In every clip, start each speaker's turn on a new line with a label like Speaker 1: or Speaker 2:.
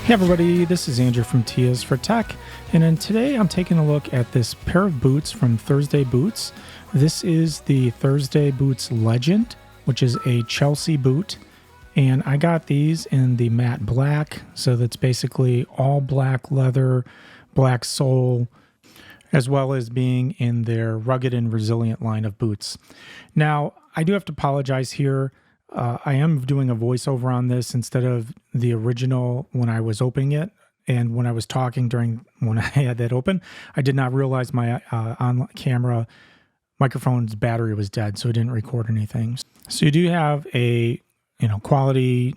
Speaker 1: Hey everybody, this is Andrew from Tia's for Tech, and then today I'm taking a look at this pair of boots from Thursday Boots. This is the Thursday Boots Legend, which is a Chelsea boot, and I got these in the matte black, so that's basically all black leather, black sole, as well as being in their rugged and resilient line of boots. Now, I do have to apologize here. I am doing a voiceover on this instead of the original when I was opening it. And when I was talking when I had that open, I did not realize my on-camera microphone's battery was dead, so it didn't record anything. So you do have a quality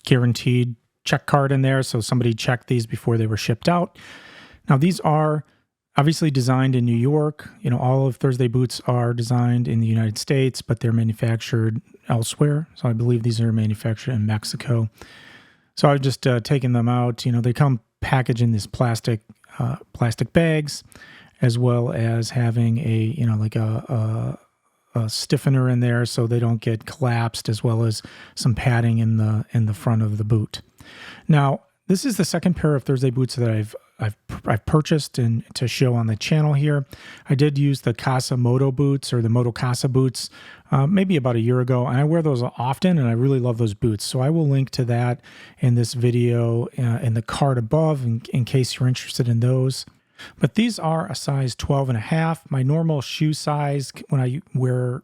Speaker 1: guaranteed check card in there, so somebody checked these before they were shipped out. Now these are obviously designed in New York. All of Thursday Boots are designed in the United States, but they're manufactured elsewhere. So I believe these are manufactured in Mexico. So I've just taken them out. They come packaged in these plastic bags, as well as having a stiffener in there so they don't get collapsed, as well as some padding in the front of the boot. Now, this is the second pair of Thursday Boots that I've purchased and to show on the channel here. I did use the Casa Moto boots, or the Moto Casa boots, maybe about a year ago, and I wear those often, and I really love those boots. So I will link to that in this video in the card above in case you're interested in those. But these are a size 12.5. My normal shoe size when I wear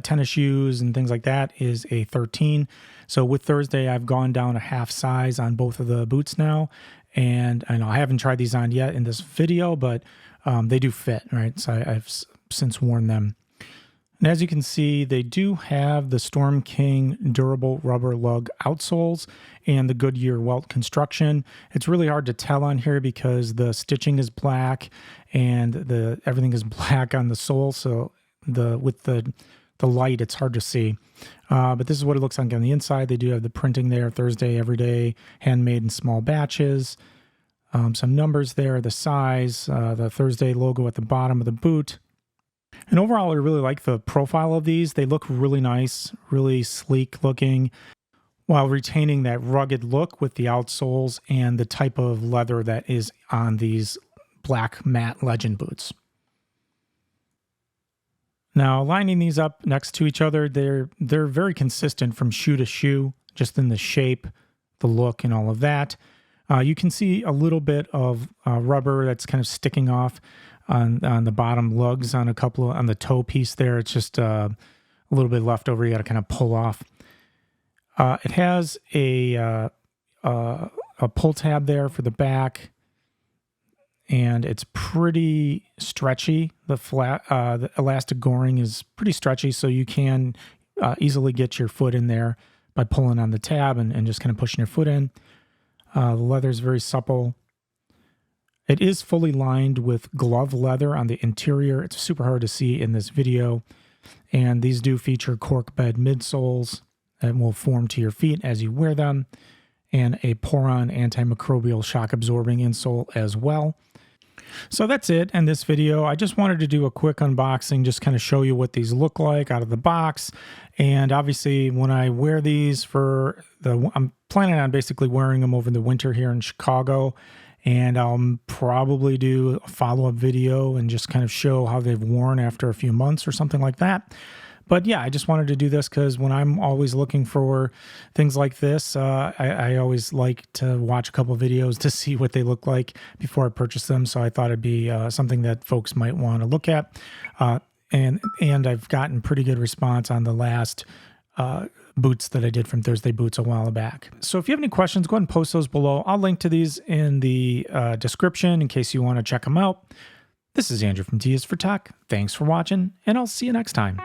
Speaker 1: tennis shoes and things like that is a 13. So with Thursday, I've gone down a half size on both of the boots now. And I know I haven't tried these on yet in this video, but they do fit, right? So I've since worn them. And as you can see, they do have the Storm King durable rubber lug outsoles and the Goodyear welt construction. It's really hard to tell on here because the stitching is black and everything is black on the sole. So with the light, it's hard to see. But this is what it looks like on the inside. They do have the printing there, Thursday, everyday, handmade in small batches. Some numbers there, the size, the Thursday logo at the bottom of the boot. And overall, I really like the profile of these. They look really nice, really sleek looking, while retaining that rugged look with the outsoles and the type of leather that is on these black matte Legend boots. Now, lining these up next to each other, they're very consistent from shoe to shoe, just in the shape, the look, and all of that. You can see a little bit of rubber that's kind of sticking off on the bottom lugs on the toe piece there. It's just a little bit left over. You got to kind of pull off. It has a pull tab there for the back, and it's pretty stretchy. The elastic goring is pretty stretchy, so you can easily get your foot in there by pulling on the tab and just kind of pushing your foot in. The leather is very supple. It is fully lined with glove leather on the interior. It's super hard to see in this video. And these do feature cork bed midsoles that will form to your feet as you wear them, and a Poron antimicrobial shock absorbing insole as well. So that's it in this video. I just wanted to do a quick unboxing, just kind of show you what these look like out of the box. And obviously when I wear these I'm planning on basically wearing them over the winter here in Chicago. And I'll probably do a follow-up video and just kind of show how they've worn after a few months or something like that. But yeah, I just wanted to do this because when I'm always looking for things like this, I always like to watch a couple of videos to see what they look like before I purchase them. So I thought it'd be something that folks might want to look at. And I've gotten pretty good response on the last boots that I did from Thursday Boots a while back. So if you have any questions, go ahead and post those below. I'll link to these in the description in case you want to check them out. This is Andrew from Tia's for Tech. Thanks for watching, and I'll see you next time.